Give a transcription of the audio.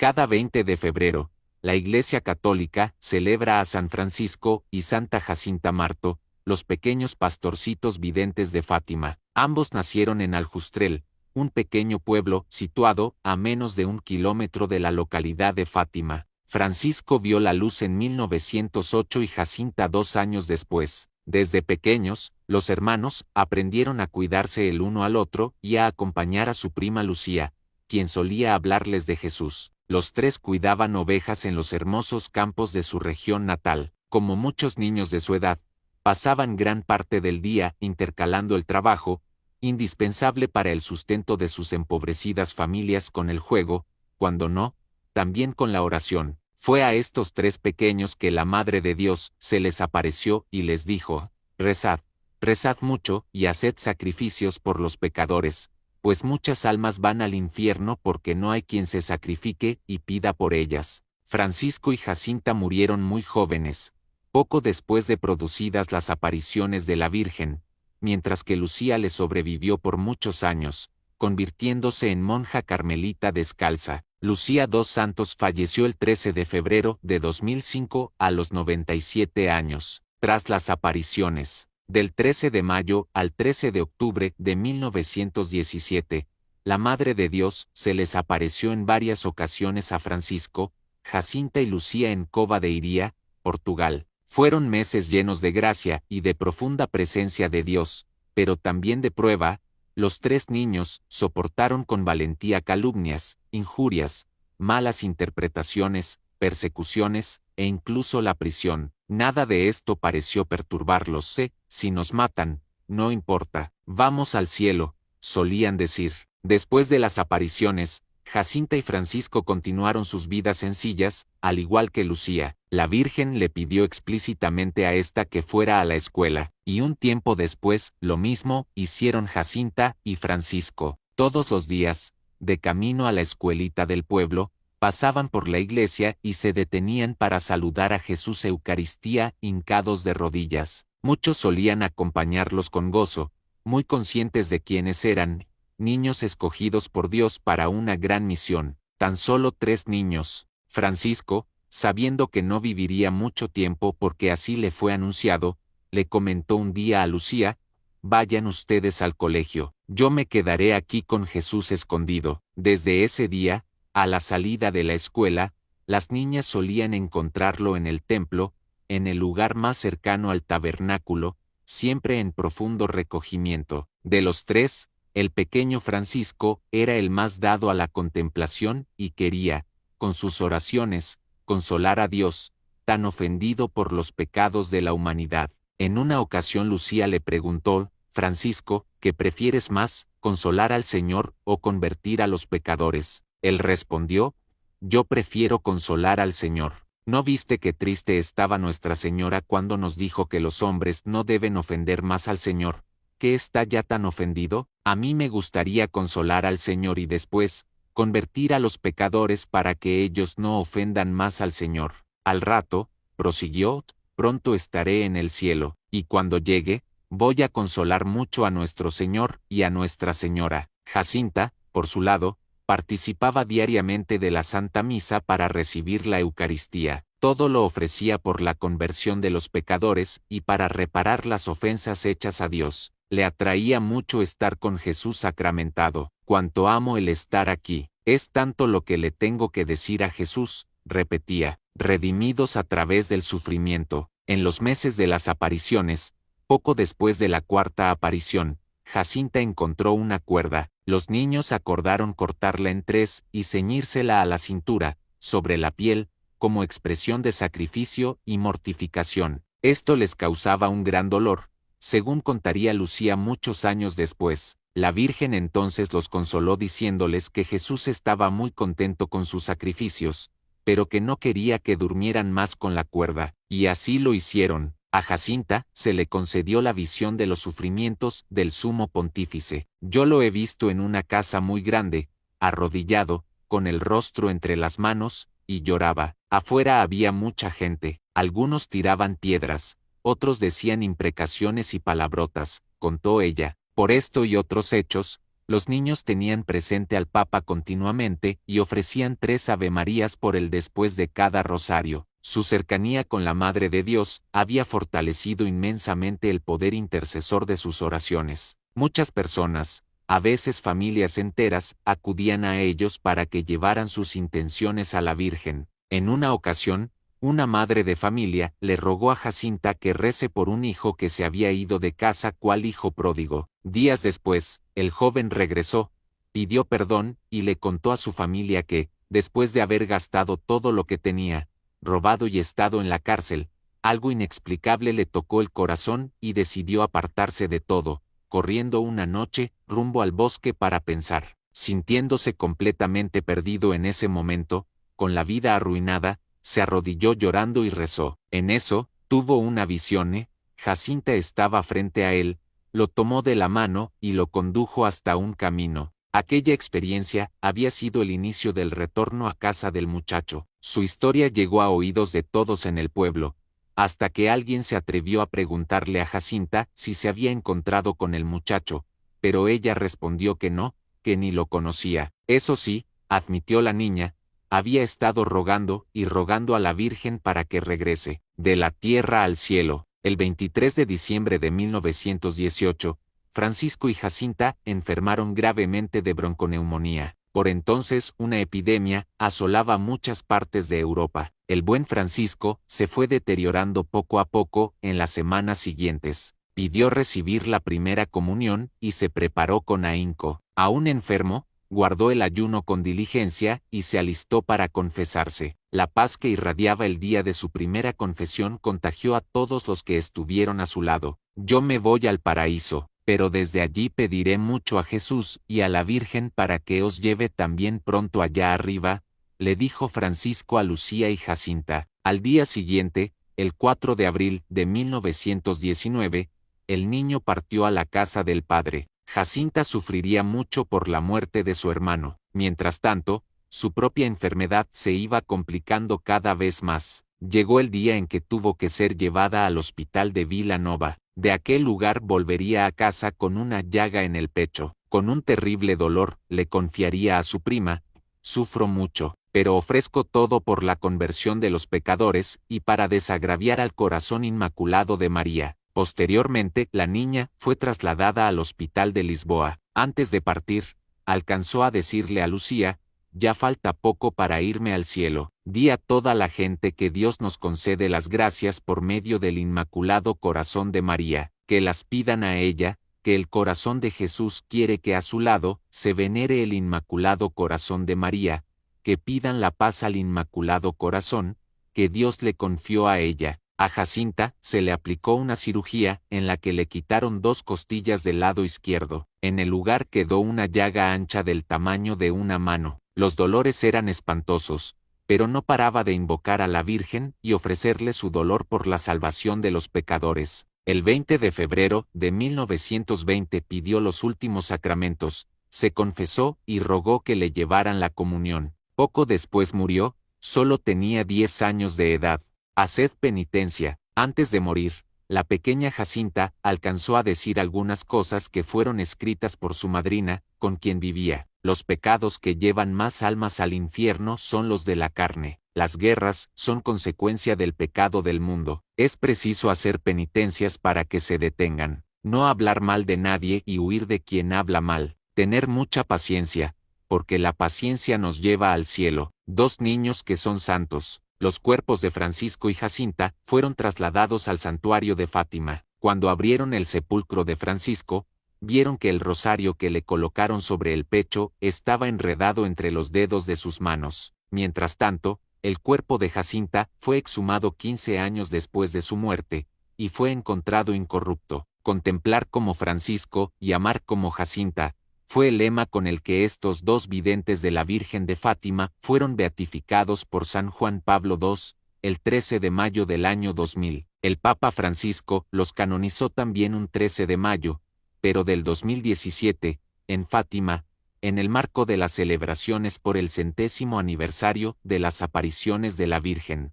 Cada 20 de febrero, la Iglesia Católica celebra a San Francisco y Santa Jacinta Marto, los pequeños pastorcitos videntes de Fátima. Ambos nacieron en Aljustrel, un pequeño pueblo situado a menos de 1 kilómetro de la localidad de Fátima. Francisco vio la luz en 1908 y Jacinta 2 años después. Desde pequeños, los hermanos aprendieron a cuidarse el uno al otro y a acompañar a su prima Lucía, quien solía hablarles de Jesús. Los tres cuidaban ovejas en los hermosos campos de su región natal. Como muchos niños de su edad, pasaban gran parte del día intercalando el trabajo, indispensable para el sustento de sus empobrecidas familias, con el juego, cuando no, también con la oración. Fue a estos tres pequeños que la Madre de Dios se les apareció y les dijo: rezad, rezad mucho y haced sacrificios por los pecadores, pues muchas almas van al infierno porque no hay quien se sacrifique y pida por ellas. Francisco y Jacinta murieron muy jóvenes, poco después de producidas las apariciones de la Virgen, mientras que Lucía le sobrevivió por muchos años, convirtiéndose en monja carmelita descalza. Lucía dos Santos falleció el 13 de febrero de 2005 a los 97 años, tras las apariciones. Del 13 de mayo al 13 de octubre de 1917, la Madre de Dios se les apareció en varias ocasiones a Francisco, Jacinta y Lucía en Cova de Iría, Portugal. Fueron meses llenos de gracia y de profunda presencia de Dios, pero también de prueba. Los tres niños soportaron con valentía calumnias, injurias, malas interpretaciones, persecuciones, e incluso la prisión. Nada de esto pareció perturbarlos. Si nos matan, no importa, vamos al cielo, solían decir. Después de las apariciones, Jacinta y Francisco continuaron sus vidas sencillas, al igual que Lucía. La Virgen le pidió explícitamente a esta que fuera a la escuela, y un tiempo después, lo mismo hicieron Jacinta y Francisco. Todos los días, de camino a la escuelita del pueblo, pasaban por la iglesia y se detenían para saludar a Jesús Eucaristía hincados de rodillas. Muchos solían acompañarlos con gozo, muy conscientes de quiénes eran, niños escogidos por Dios para una gran misión. Tan solo 3 niños. Francisco, sabiendo que no viviría mucho tiempo porque así le fue anunciado, le comentó un día a Lucía: vayan ustedes al colegio, yo me quedaré aquí con Jesús escondido. Desde ese día, a la salida de la escuela, las niñas solían encontrarlo en el templo, en el lugar más cercano al tabernáculo, siempre en profundo recogimiento. De los 3, el pequeño Francisco era el más dado a la contemplación y quería, con sus oraciones, consolar a Dios, tan ofendido por los pecados de la humanidad. En una ocasión Lucía le preguntó: Francisco, ¿qué prefieres más, consolar al Señor o convertir a los pecadores? Él respondió: yo prefiero consolar al Señor. ¿No viste qué triste estaba Nuestra Señora cuando nos dijo que los hombres no deben ofender más al Señor, que está ya tan ofendido? A mí me gustaría consolar al Señor y después, convertir a los pecadores para que ellos no ofendan más al Señor. Al rato, prosiguió, pronto estaré en el cielo, y cuando llegue, voy a consolar mucho a nuestro Señor y a Nuestra Señora. Jacinta, por su lado, participaba diariamente de la Santa Misa para recibir la Eucaristía. Todo lo ofrecía por la conversión de los pecadores y para reparar las ofensas hechas a Dios. Le atraía mucho estar con Jesús sacramentado. Cuánto amo el estar aquí. Es tanto lo que le tengo que decir a Jesús, repetía, redimidos a través del sufrimiento. En los meses de las apariciones, poco después de la 4ª aparición, Jacinta encontró una cuerda. Los niños acordaron cortarla en 3 y ceñírsela a la cintura, sobre la piel, como expresión de sacrificio y mortificación. Esto les causaba un gran dolor, según contaría Lucía muchos años después. La Virgen entonces los consoló diciéndoles que Jesús estaba muy contento con sus sacrificios, pero que no quería que durmieran más con la cuerda, y así lo hicieron. A Jacinta se le concedió la visión de los sufrimientos del sumo pontífice. Yo lo he visto en una casa muy grande, arrodillado, con el rostro entre las manos, y lloraba. Afuera había mucha gente, algunos tiraban piedras, otros decían imprecaciones y palabrotas, contó ella. Por esto y otros hechos, Los niños tenían presente al Papa continuamente y ofrecían 3 Avemarías por él después de cada rosario. Su cercanía con la Madre de Dios había fortalecido inmensamente el poder intercesor de sus oraciones. Muchas personas, a veces familias enteras, acudían a ellos para que llevaran sus intenciones a la Virgen. En una ocasión, una madre de familia le rogó a Jacinta que rece por un hijo que se había ido de casa cual hijo pródigo. Días después, el joven regresó, pidió perdón y le contó a su familia que, después de haber gastado todo lo que tenía, robado y estado en la cárcel, algo inexplicable le tocó el corazón y decidió apartarse de todo, corriendo una noche rumbo al bosque para pensar. Sintiéndose completamente perdido en ese momento, con la vida arruinada, se arrodilló llorando y rezó. En eso, tuvo una visión. Jacinta estaba frente a él, lo tomó de la mano y lo condujo hasta un camino. Aquella experiencia había sido el inicio del retorno a casa del muchacho. Su historia llegó a oídos de todos en el pueblo, hasta que alguien se atrevió a preguntarle a Jacinta si se había encontrado con el muchacho, pero ella respondió que no, que ni lo conocía. Eso sí, admitió la niña, había estado rogando y rogando a la Virgen para que regrese de la tierra al cielo. El 23 de diciembre de 1918, Francisco y Jacinta enfermaron gravemente de bronconeumonía. Por entonces una epidemia asolaba muchas partes de Europa. El buen Francisco se fue deteriorando poco a poco en las semanas siguientes. Pidió recibir la primera comunión y se preparó con ahínco. Aún enfermo, guardó el ayuno con diligencia y se alistó para confesarse. La paz que irradiaba el día de su primera confesión contagió a todos los que estuvieron a su lado. Yo me voy al paraíso, pero desde allí pediré mucho a Jesús y a la Virgen para que os lleve también pronto allá arriba, le dijo Francisco a Lucía y Jacinta. Al día siguiente, el 4 de abril de 1919, el niño partió a la casa del padre. Jacinta sufriría mucho por la muerte de su hermano. Mientras tanto, su propia enfermedad se iba complicando cada vez más. Llegó el día en que tuvo que ser llevada al hospital de Vila Nova. De aquel lugar volvería a casa con una llaga en el pecho. Con un terrible dolor, le confiaría a su prima: sufro mucho, pero ofrezco todo por la conversión de los pecadores y para desagraviar al corazón inmaculado de María. Posteriormente, la niña fue trasladada al hospital de Lisboa. Antes de partir, alcanzó a decirle a Lucía: ya falta poco para irme al cielo. Di a toda la gente que Dios nos concede las gracias por medio del Inmaculado Corazón de María, que las pidan a ella, que el corazón de Jesús quiere que a su lado se venere el Inmaculado Corazón de María, que pidan la paz al Inmaculado Corazón, que Dios le confió a ella. A Jacinta se le aplicó una cirugía en la que le quitaron 2 costillas del lado izquierdo. En el lugar quedó una llaga ancha del tamaño de una mano. Los dolores eran espantosos, pero no paraba de invocar a la Virgen y ofrecerle su dolor por la salvación de los pecadores. El 20 de febrero de 1920 pidió los últimos sacramentos, se confesó y rogó que le llevaran la comunión. Poco después murió, solo tenía 10 años de edad. Haced penitencia. Antes de morir, la pequeña Jacinta alcanzó a decir algunas cosas que fueron escritas por su madrina, con quien vivía. Los pecados que llevan más almas al infierno son los de la carne. Las guerras son consecuencia del pecado del mundo. Es preciso hacer penitencias para que se detengan. No hablar mal de nadie y huir de quien habla mal. Tener mucha paciencia, porque la paciencia nos lleva al cielo. 2 niños que son santos. Los cuerpos de Francisco y Jacinta fueron trasladados al santuario de Fátima. Cuando abrieron el sepulcro de Francisco, vieron que el rosario que le colocaron sobre el pecho estaba enredado entre los dedos de sus manos. Mientras tanto, el cuerpo de Jacinta fue exhumado 15 años después de su muerte, y fue encontrado incorrupto. Contemplar como Francisco y amar como Jacinta fue el lema con el que estos 2 videntes de la Virgen de Fátima fueron beatificados por San Juan Pablo II, el 13 de mayo del año 2000. El Papa Francisco los canonizó también un 13 de mayo, pero del 2017, en Fátima, en el marco de las celebraciones por el 100º aniversario de las apariciones de la Virgen.